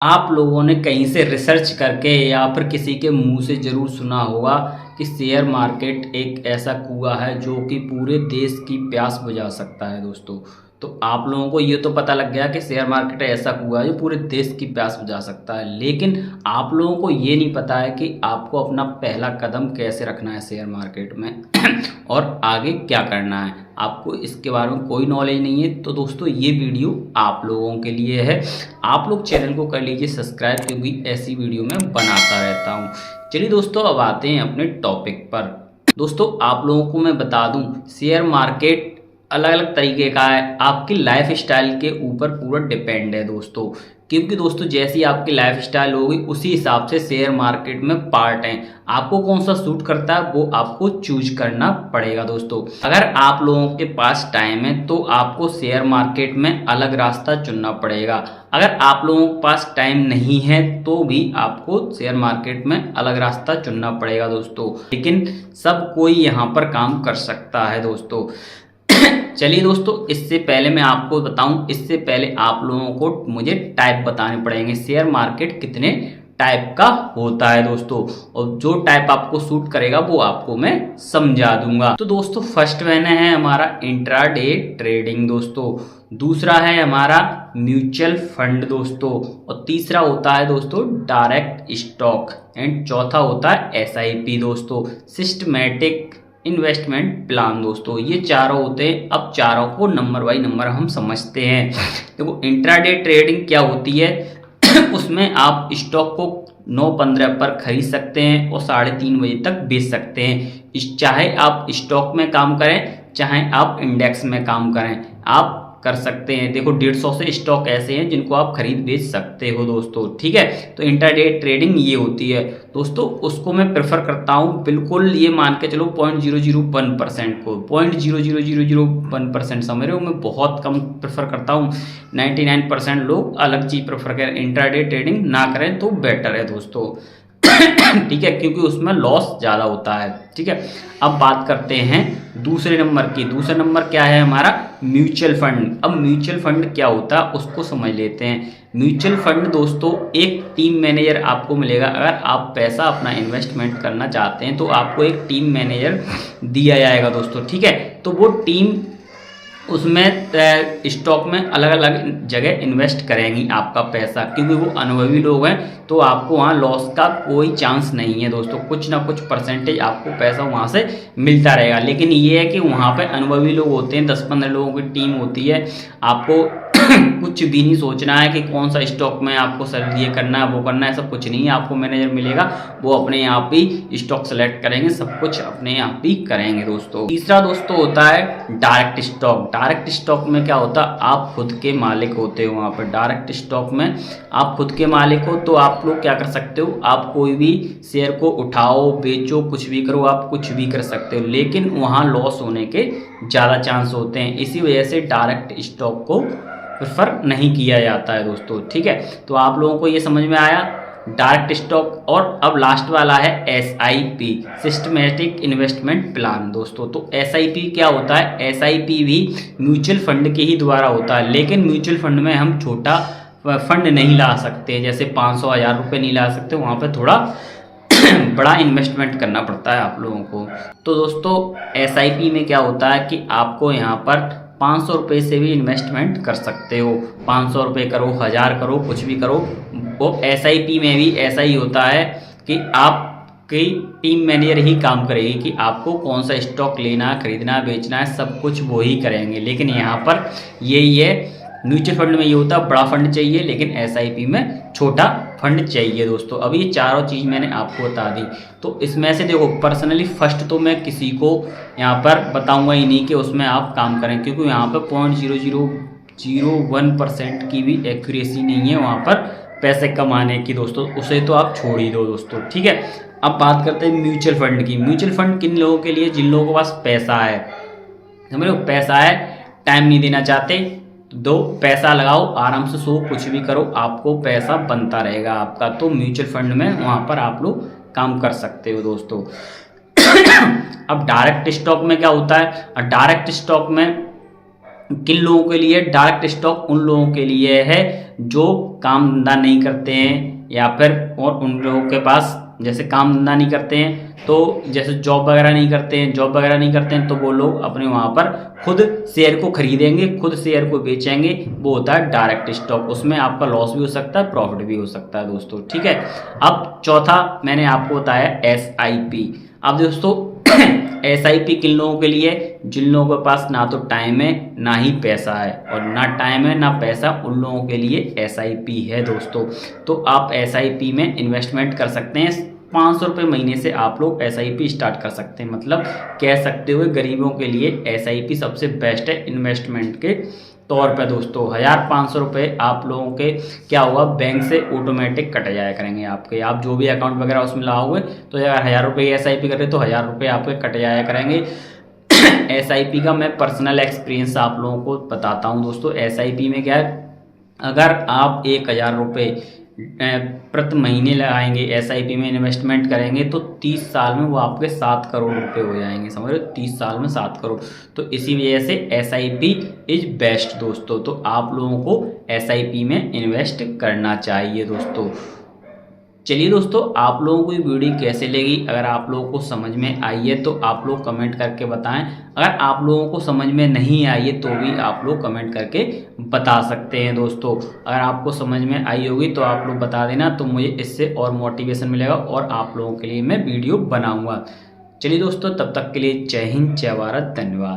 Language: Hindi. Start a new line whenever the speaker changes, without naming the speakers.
आप लोगों ने कहीं से रिसर्च करके या फिर किसी के मुंह से ज़रूर सुना होगा कि शेयर मार्केट एक ऐसा कुआं है जो कि पूरे देश की प्यास बुझा सकता है दोस्तों। तो आप लोगों को ये तो पता लग गया कि शेयर मार्केट ऐसा कुआं है जो पूरे देश की प्यास बुझा सकता है, लेकिन आप लोगों को ये नहीं पता है कि आपको अपना पहला कदम कैसे रखना है शेयर मार्केट में और आगे क्या करना है। आपको इसके बारे में कोई नॉलेज नहीं है तो दोस्तों ये वीडियो आप लोगों के लिए है। आप लोग चैनल को कर लीजिए सब्सक्राइब, क्योंकि ऐसी वीडियो मैं बनाता रहता हूँ। चलिए दोस्तों, अब आते हैं अपने टॉपिक पर। दोस्तों आप लोगों को मैं बता दूं, शेयर मार्केट अलग अलग तरीके का है, आपकी लाइफ स्टाइल के ऊपर पूरा डिपेंड है दोस्तों। क्योंकि दोस्तों जैसी आपकी लाइफ स्टाइल होगी उसी हिसाब से शेयर मार्केट में पार्ट हैं। आपको कौन सा सूट करता है वो आपको चूज करना पड़ेगा दोस्तों। अगर आप लोगों के पास टाइम है तो आपको शेयर मार्केट में अलग रास्ता चुनना पड़ेगा। अगर आप लोगों के पास टाइम नहीं है तो भी आपको शेयर मार्केट में अलग रास्ता चुनना पड़ेगा दोस्तों। लेकिन सब कोई यहाँ पर काम कर सकता है दोस्तों। चलिए दोस्तों, इससे पहले मैं आपको बताऊं, इससे पहले आप लोगों को मुझे टाइप बताने पड़ेंगे शेयर मार्केट कितने टाइप का होता है दोस्तों, और जो टाइप आपको सूट करेगा वो आपको मैं समझा दूंगा। तो दोस्तों फर्स्ट वन है हमारा इंट्राडे ट्रेडिंग दोस्तों, दूसरा है हमारा म्यूचुअल फंड दोस्तों, और तीसरा होता है दोस्तों डायरेक्ट स्टॉक, एंड चौथा होता है एसआईपी दोस्तों, सिस्टमैटिक इन्वेस्टमेंट प्लान दोस्तों। ये चारों होते हैं। अब चारों को नंबर बाई नंबर हम समझते हैं। देखो इंट्राडे ट्रेडिंग क्या होती है उसमें आप स्टॉक को 9:15 पर खरीद सकते हैं और 3:30 बजे तक बेच सकते हैं। चाहे आप स्टॉक में काम करें चाहे आप इंडेक्स में काम करें, आप कर सकते हैं। देखो 150 से स्टॉक ऐसे हैं जिनको आप खरीद बेच सकते हो दोस्तों, ठीक है। तो इंट्राडे ट्रेडिंग ये होती है दोस्तों। उसको मैं प्रेफर करता हूँ, बिल्कुल ये मान के चलो 0.001% को, 0.00001% समझ रहे हो, मैं बहुत कम प्रेफर करता हूँ। 99% लोग अलग चीज़ प्रेफर करें, इंट्राडे ट्रेडिंग ना करें तो बेटर है दोस्तों ठीक है, क्योंकि उसमें लॉस ज़्यादा होता है, ठीक है। अब बात करते हैं दूसरे नंबर की। दूसरा नंबर क्या है हमारा म्यूचुअल फंड। अब म्यूचुअल फंड क्या होता है उसको समझ लेते हैं। म्यूचुअल फंड दोस्तों एक टीम मैनेजर आपको मिलेगा। अगर आप पैसा अपना इन्वेस्टमेंट करना चाहते हैं तो आपको एक टीम मैनेजर दिया जाएगा दोस्तों, ठीक है। तो वो टीम उसमें स्टॉक में अलग अलग जगह इन्वेस्ट करेंगी आपका पैसा, क्योंकि वो अनुभवी लोग हैं तो आपको वहाँ लॉस का कोई चांस नहीं है दोस्तों। कुछ ना कुछ परसेंटेज आपको पैसा वहाँ से मिलता रहेगा। लेकिन ये है कि वहाँ पे अनुभवी लोग होते हैं, 10-15 लोगों की टीम होती है। आपको कुछ भी नहीं सोचना है कि कौन सा स्टॉक में आपको सर ये करना है वो करना है, सब कुछ नहीं है। आपको मैनेजर मिलेगा, वो अपने आप ही स्टॉक सेलेक्ट करेंगे, सब कुछ अपने आप ही करेंगे दोस्तों। तीसरा दोस्तों होता है डायरेक्ट स्टॉक। डायरेक्ट स्टॉक में क्या होता है, आप खुद के मालिक होते हो। वहाँ पर डायरेक्ट स्टॉक में आप खुद के मालिक हो तो आप लोग क्या कर सकते हो, आप कोई भी शेयर को उठाओ बेचो कुछ भी करो, आप कुछ भी कर सकते हो, लेकिन वहाँ लॉस होने के ज़्यादा चांस होते हैं। इसी वजह से डायरेक्ट स्टॉक को प्रेफर नहीं किया जाता है दोस्तों, ठीक है। तो आप लोगों को ये समझ में आया डायरेक्ट स्टॉक। और अब लास्ट वाला है SIP, सिस्टमैटिक इन्वेस्टमेंट प्लान दोस्तों। तो SIP क्या होता है, SIP भी म्यूचुअल फंड के ही द्वारा होता है, लेकिन म्यूचुअल फंड में हम छोटा फंड नहीं ला सकते, जैसे 500-1000 रुपये नहीं ला सकते। वहाँ पे थोड़ा बड़ा इन्वेस्टमेंट करना पड़ता है आप लोगों को। तो दोस्तों SIP में क्या होता है कि आपको यहाँ पर 500 रुपये से भी इन्वेस्टमेंट कर सकते हो। 500 रुपये करो, 1000 करो, कुछ भी करो। वो SIP में भी ऐसा ही होता है कि आपकी टीम मैनेजर ही काम करेगी कि आपको कौन सा स्टॉक लेना, खरीदना, बेचना है, सब कुछ वो ही करेंगे। लेकिन यहाँ पर यही है, म्यूचुअल फंड में ये होता है बड़ा फंड चाहिए, लेकिन SIP में छोटा फंड चाहिए दोस्तों। अब ये चारों चीज़ मैंने आपको बता दी। तो इसमें से देखो पर्सनली फर्स्ट तो मैं किसी को यहाँ पर बताऊंगा ही नहीं कि उसमें आप काम करें, क्योंकि यहाँ पर 0.0001% की भी एक्यूरेसी नहीं है वहाँ पर पैसे कमाने की दोस्तों। उसे तो आप छोड़ ही दो दोस्तों, ठीक है। अब बात करते हैं म्यूचुअल फंड की। म्यूचुअल फंड किन लोगों के लिए, जिन लोगों के पास पैसा है, समझ लो पैसा है, टाइम नहीं देना चाहते, दो पैसा लगाओ, आराम से सो, कुछ भी करो, आपको पैसा बनता रहेगा आपका। तो म्यूचुअल फंड में वहाँ पर आप लोग काम कर सकते हो दोस्तों अब डायरेक्ट स्टॉक में क्या होता है, डायरेक्ट स्टॉक में किन लोगों के लिए डायरेक्ट स्टॉक उन लोगों के लिए है जो काम धंधा नहीं करते हैं, या फिर और उन लोगों के पास जैसे काम धंधा नहीं करते हैं, तो जैसे जॉब वगैरह नहीं करते हैं तो वो लोग अपने वहाँ पर खुद शेयर को खरीदेंगे, खुद शेयर को बेचेंगे। वो होता है डायरेक्ट स्टॉक। उसमें आपका लॉस भी हो सकता है, प्रॉफिट भी हो सकता है दोस्तों, ठीक है। अब चौथा मैंने आपको बताया SIP। अब दोस्तों SIP किन लोगों के लिए, जिन लोगों के पास ना तो टाइम है ना ही पैसा है, और ना टाइम है ना पैसा, उन लोगों के लिए SIP है दोस्तों। तो आप SIP में इन्वेस्टमेंट कर सकते हैं। 500 रुपये महीने से आप लोग SIP स्टार्ट कर सकते हैं। मतलब कह सकते हुए गरीबों के लिए SIP सबसे बेस्ट है इन्वेस्टमेंट के तौर पे दोस्तों। 1500 रुपये आप लोगों के क्या होगा, बैंक से ऑटोमेटिक कट जाया करेंगे आपके। आप जो भी अकाउंट वगैरह उसमें लगाओगे तो अगर 1000 रुपये SIP कर रहे तो 1000 रुपये आपके कट जाया करेंगे। SIP का मैं पर्सनल एक्सपीरियंस आप लोगों को बताता हूँ दोस्तों। SIP में क्या है, अगर आप 1000 रुपये प्रति महीने लगाएंगे, SIP में इन्वेस्टमेंट करेंगे, तो 30 साल में वो आपके 7 करोड़ रुपए हो जाएंगे। समझ रहे हो, 30 साल में 7 करोड़। तो इसी वजह से SIP इज बेस्ट दोस्तों। तो आप लोगों को SIP में इन्वेस्ट करना चाहिए दोस्तों। चलिए दोस्तों, आप लोगों को ये वीडियो कैसे लगी, अगर आप लोगों को समझ में आई है तो आप लोग कमेंट करके बताएं। अगर आप लोगों को समझ में नहीं आई है तो भी आप लोग कमेंट करके बता सकते हैं दोस्तों। अगर आपको समझ में आई होगी तो आप लोग बता देना, तो मुझे इससे और मोटिवेशन मिलेगा और आप लोगों के लिए मैं वीडियो बनाऊंगा। चलिए दोस्तों, तब तक के लिए जय हिंद, जय भारत, धन्यवाद।